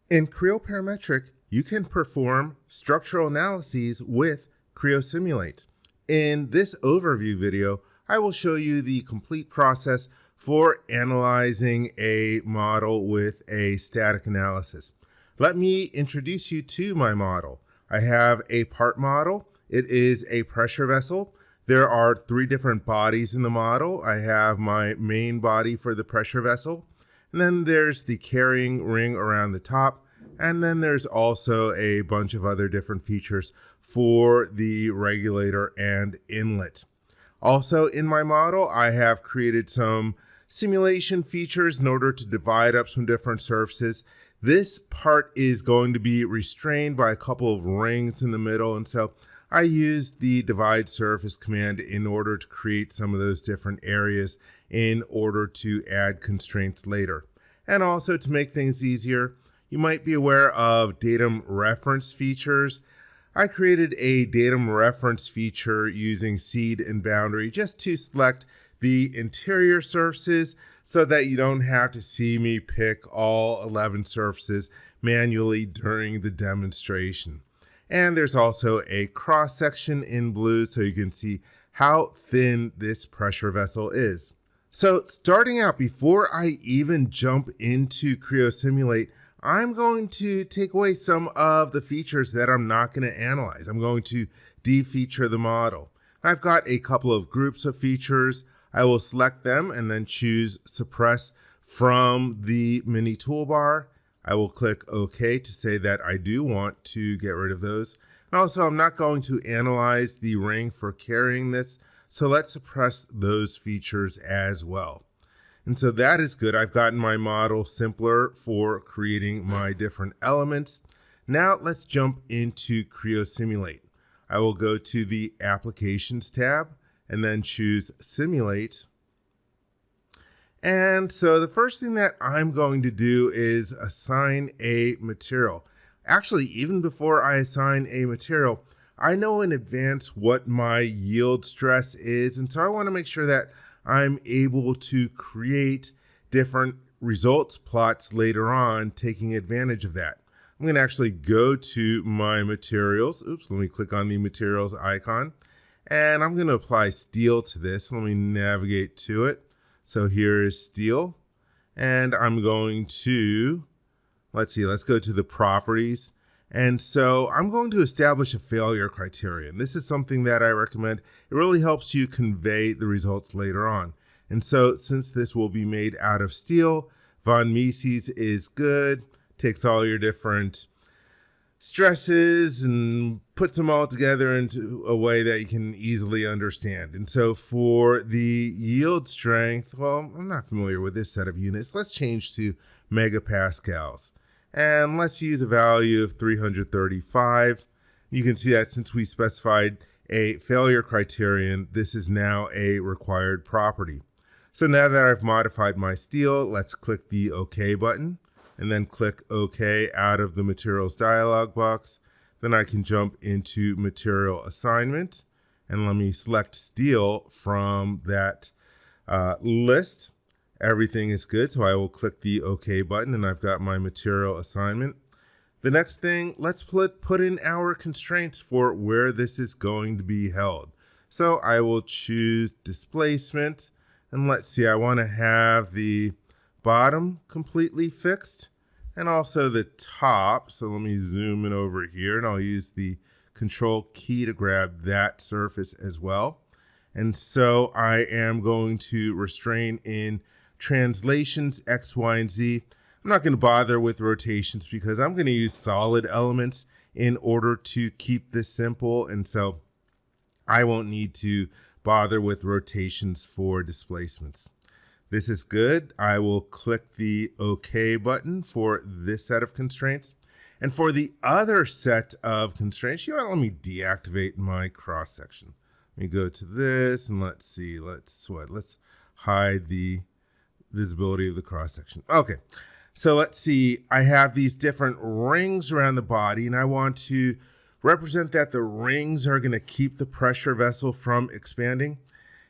In Creo Parametric, you can perform structural analyses with Creo Simulate. In this overview video, I will show you the complete process for analyzing a model with a static analysis. Let me introduce you to my model. I have a part model. It is a pressure vessel. There are 3 different bodies in the model. I have my main body for the pressure vessel, and then there's the carrying ring around the top, and then there's also a bunch of other different features for the regulator and inlet. Also in my model, I have created some simulation features in order to divide up some different surfaces. This part is going to be restrained by a couple of rings in the middle, and so I used the divide surface command in order to create some of those different areas in order to add constraints later. And also, to make things easier, you might be aware of datum reference features. I created a datum reference feature using seed and boundary just to select the interior surfaces so that you don't have to see me pick all 11 surfaces manually during the demonstration. And there's also a cross section in blue so you can see how thin this pressure vessel is. So starting out, before I even jump into Creo Simulate, I'm going to take away some of the features that I'm not going to analyze. I'm going to defeature the model. I've got a couple of groups of features. I will select them and then choose Suppress from the mini toolbar. I will click OK to say that I do want to get rid of those. And also, I'm not going to analyze the ring for carrying this, so let's suppress those features as well. And so that is good. I've gotten my model simpler for creating my different elements. Now let's jump into Creo Simulate. I will go to the Applications tab and then choose Simulate. And so the first thing that I'm going to do is assign a material. Actually, even before I assign a material, I know in advance what my yield stress is. And so I want to make sure that I'm able to create different results plots later on, taking advantage of that. I'm going to actually go to my materials. Oops, let me click on the materials icon. And I'm going to apply steel to this. Let me navigate to it. So here is steel, and I'm going to, let's go to the properties. And so I'm going to establish a failure criterion. This is something that I recommend. It really helps you convey the results later on. And so since this will be made out of steel, von Mises is good, takes all your different stresses and puts them all together into a way that you can easily understand. And so for the yield strength, well, I'm not familiar with this set of units. Let's change to megapascals. And let's use a value of 335. You can see that since we specified a failure criterion, this is now a required property. So now that I've modified my steel, let's click the OK button. And then click OK out of the materials dialog box. Then I can jump into material assignment, and let me select steel from that list. Everything is good, so I will click the OK button, and I've got my material assignment. The next thing, let's put in our constraints for where this is going to be held. So I will choose displacement, and let's see, I want to have the bottom completely fixed and also the top. So let me zoom in over here, and I'll use the control key to grab that surface as well. And so I am going to restrain in translations X, Y, and Z. I'm not going to bother with rotations because I'm going to use solid elements in order to keep this simple. And so I won't need to bother with rotations for displacements. This is good. I will click the OK button for this set of constraints. And for the other set of constraints, let me deactivate my cross section. Let me go to this, and let's see, let's hide the visibility of the cross section. Okay, so let's see, I have these different rings around the body, and I want to represent that the rings are going to keep the pressure vessel from expanding.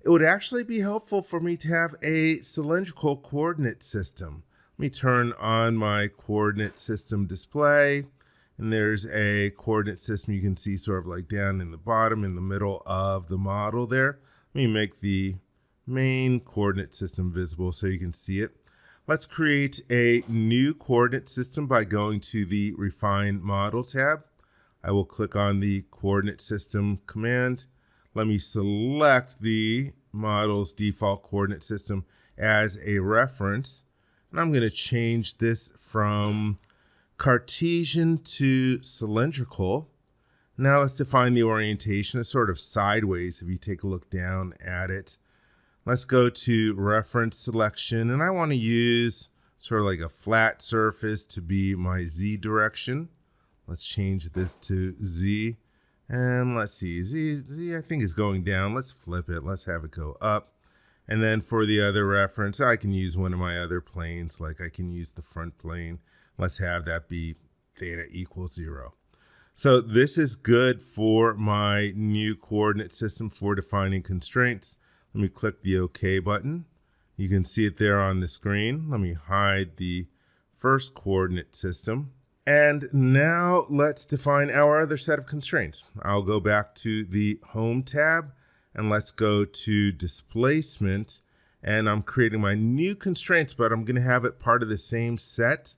It would actually be helpful for me to have a cylindrical coordinate system. Let me turn on my coordinate system display. And there's a coordinate system you can see sort of like down in the bottom, in the middle of the model there. Let me make the main coordinate system visible so you can see it. Let's create a new coordinate system by going to the Refine Model tab. I will click on the coordinate system command. Let me select the model's default coordinate system as a reference. And I'm going to change this from Cartesian to cylindrical. Now let's define the orientation. It's sort of sideways if you take a look down at it. Let's go to reference selection, and I want to use sort of like a flat surface to be my Z direction. Let's change this to Z. And let's see, Z I think is going down. Let's flip it. Let's have it go up. And then for the other reference, I can use one of my other planes, like I can use the front plane. Let's have that be theta equals 0. So this is good for my new coordinate system for defining constraints. Let me click the OK button. You can see it there on the screen. Let me hide the first coordinate system. And now let's define our other set of constraints. I'll go back to the Home tab, and let's go to Displacement. And I'm creating my new constraints, but I'm going to have it part of the same set.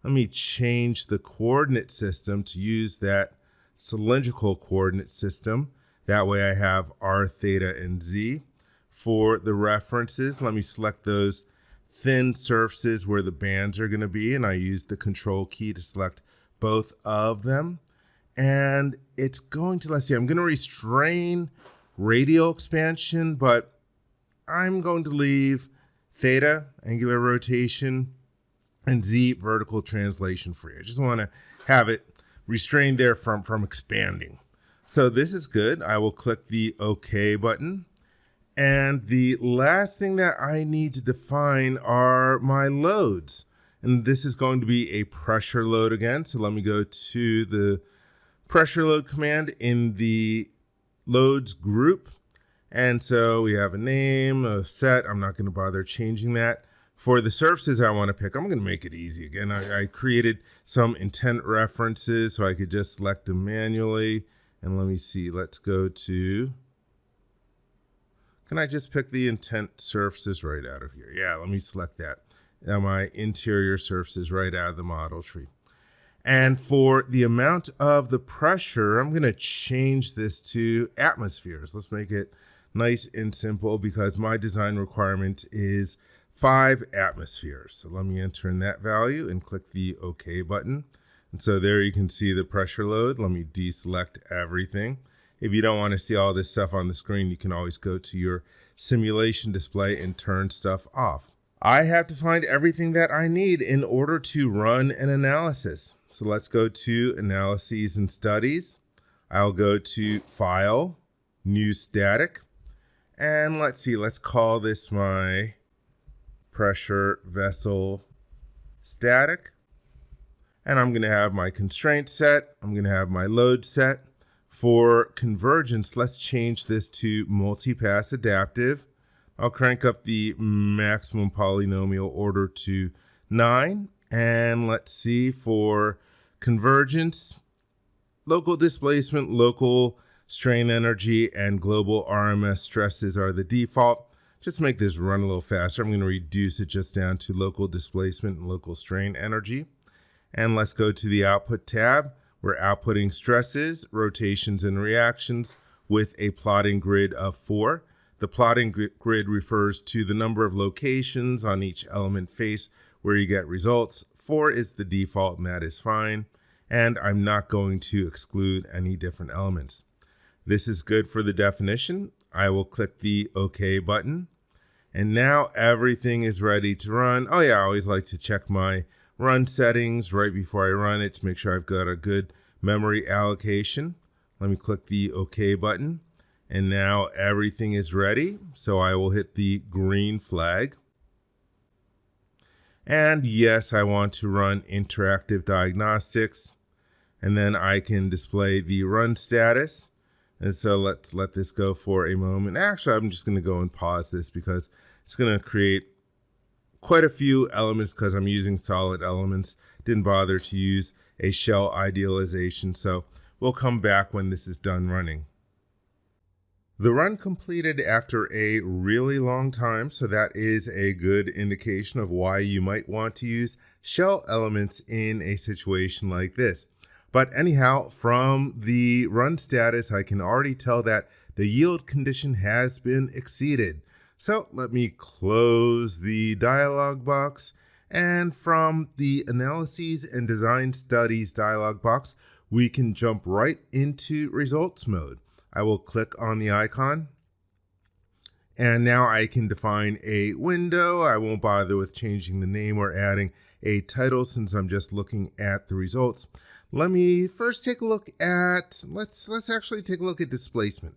Let me change the coordinate system to use that cylindrical coordinate system. That way I have R, theta, and Z. For the references, let me select those thin surfaces where the bands are going to be, and I use the Control key to select both of them. And it's going to, let's see, I'm going to restrain radial expansion, but I'm going to leave theta, angular rotation, and Z, vertical translation free. I just want to have it restrained there from expanding. So this is good. I will click the OK button. And the last thing that I need to define are my loads. And this is going to be a pressure load again. So let me go to the pressure load command in the loads group. And so we have a name, a set. I'm not going to bother changing that. For the surfaces I want to pick, I'm going to make it easy. Again, I created some intent references so I could just select them manually. And let me see, let's go to, can I just pick the intent surfaces right out of here? Yeah, let me select that. Now my interior surfaces right out of the model tree. And for the amount of the pressure, I'm going to change this to atmospheres. Let's make it nice and simple because my design requirement is 5 atmospheres. So let me enter in that value and click the OK button. And so there you can see the pressure load. Let me deselect everything. If you don't want to see all this stuff on the screen, you can always go to your simulation display and turn stuff off. I have to find everything that I need in order to run an analysis. So let's go to Analyses and Studies. I'll go to File, New Static. And let's see, let's call this my pressure vessel static. And I'm going to have my constraint set. I'm going to have my load set. For convergence, let's change this to multipass adaptive. I'll crank up the maximum polynomial order to 9. And let's see, for convergence, local displacement, local strain energy, and global RMS stresses are the default. Just make this run a little faster. I'm going to reduce it just down to local displacement and local strain energy. And let's go to the Output tab. We're outputting stresses, rotations, and reactions with a plotting grid of 4. The plotting grid refers to the number of locations on each element face where you get results. 4 is the default, and that is fine. And I'm not going to exclude any different elements. This is good for the definition. I will click the OK button. And now everything is ready to run. Oh yeah, I always like to check my run settings right before I run it to make sure I've got a good memory allocation. Let me click the OK button. And now everything is ready. So I will hit the green flag. And yes, I want to run interactive diagnostics. And then I can display the run status. And so let's let this go for a moment. Actually, I'm just going to go and pause this because it's going to create quite a few elements because I'm using solid elements. Didn't bother to use a shell idealization, so we'll come back when this is done running. The run completed after a really long time, so that is a good indication of why you might want to use shell elements in a situation like this. But anyhow, from the run status, I can already tell that the yield condition has been exceeded. So let me close the dialog box, and from the Analyses and Design Studies dialog box, we can jump right into results mode. I will click on the icon, and now I can define a window. I won't bother with changing the name or adding a title since I'm just looking at the results. Let me first take a look at, let's actually take a look at displacement.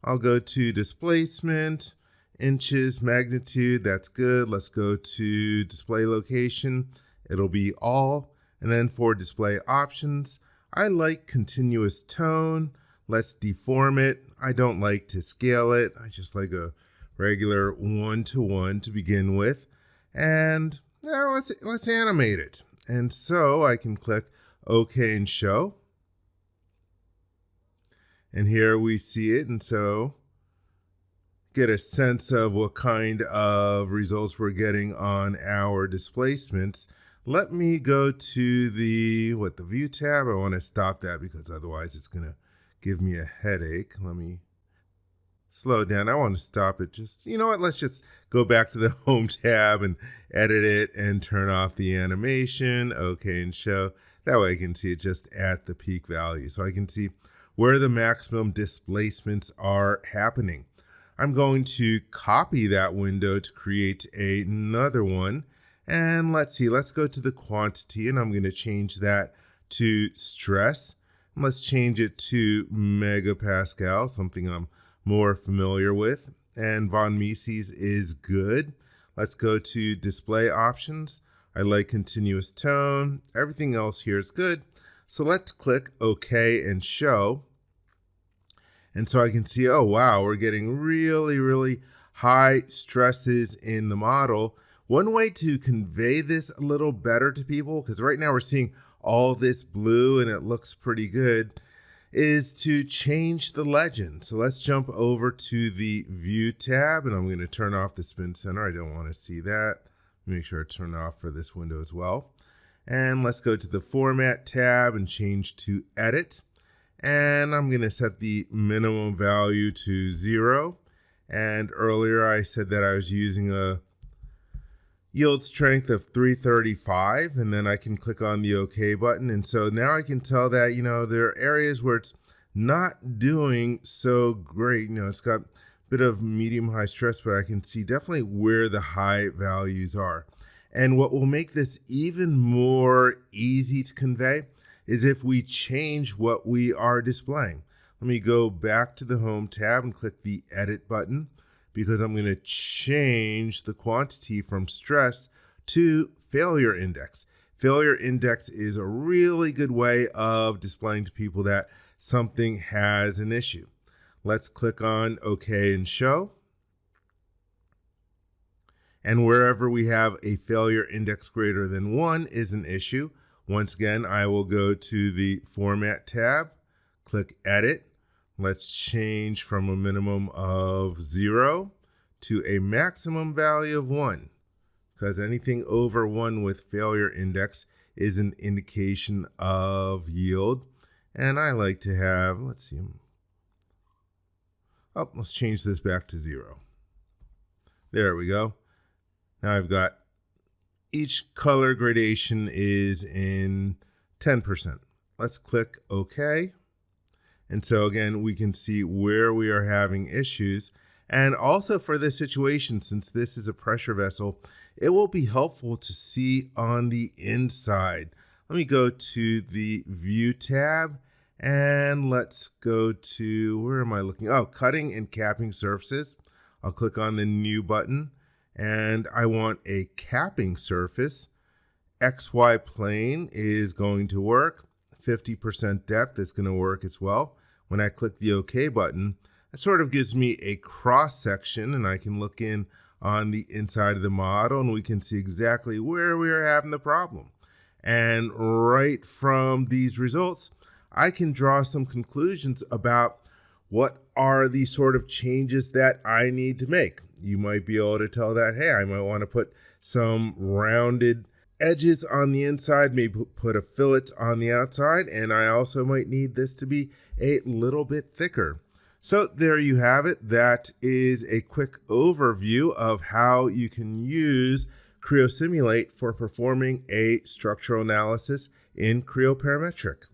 I'll go to displacement, inches, magnitude, that's good. Let's go to display location. It'll be all. And then for display options, I like continuous tone. Let's deform it. I don't like to scale it. I just like a regular 1-to-1 to begin with. And now let's animate it. And so I can click OK and show. And here we see it. And so get a sense of what kind of results we're getting on our displacements. Let me go to the view tab. I want to stop that because otherwise it's going to give me a headache. Let me slow down. I want to stop it. Just, you know what? Let's just go back to the home tab and edit it and turn off the animation. OK and show. That way I can see it just at the peak value. So I can see where the maximum displacements are happening. I'm going to copy that window to create another one. And let's see, let's go to the quantity, and I'm going to change that to stress. Let's change it to megapascal, something I'm more familiar with. And von Mises is good. Let's go to display options. I like continuous tone. Everything else here is good. So let's click OK and show. And so I can see, oh, wow, we're getting really, really high stresses in the model. One way to convey this a little better to people, because right now we're seeing all this blue and it looks pretty good, is to change the legend. So let's jump over to the View tab, and I'm going to turn off the Spin Center. I don't want to see that. Make sure I turn it off for this window as well. And let's go to the Format tab and change to Edit. And I'm going to set the minimum value to 0. And earlier I said that I was using a yield strength of 335, and then I can click on the OK button. And so now I can tell that, there are areas where it's not doing so great. It's got a bit of medium high stress, but I can see definitely where the high values are. And what will make this even more easy to convey is if we change what we are displaying. Let me go back to the Home tab and click the Edit button, because I'm going to change the quantity from stress to failure index. Failure index is a really good way of displaying to people that something has an issue. Let's click on OK and show. And wherever we have a failure index greater than 1 is an issue. Once again, I will go to the Format tab, click Edit. Let's change from a minimum of 0 to a maximum value of 1, because anything over 1 with failure index is an indication of yield. And I like to have, let's change this back to 0. There we go. Now I've got each color gradation is in 10%. Let's click OK. And so again, we can see where we are having issues. And also for this situation, since this is a pressure vessel, it will be helpful to see on the inside. Let me go to the View tab, and let's go to, where am I looking? Oh, cutting and capping surfaces. I'll click on the New button, and I want a capping surface. XY plane is going to work. 50% depth is going to work as well. When I click the OK button, it sort of gives me a cross section, and I can look in on the inside of the model, and we can see exactly where we are having the problem. And right from these results, I can draw some conclusions about what are the sort of changes that I need to make. You might be able to tell that, hey, I might want to put some rounded edges on the inside, maybe put a fillet on the outside, and I also might need this to be a little bit thicker. So there you have it. That is a quick overview of how you can use Creo Simulate for performing a structural analysis in Creo Parametric.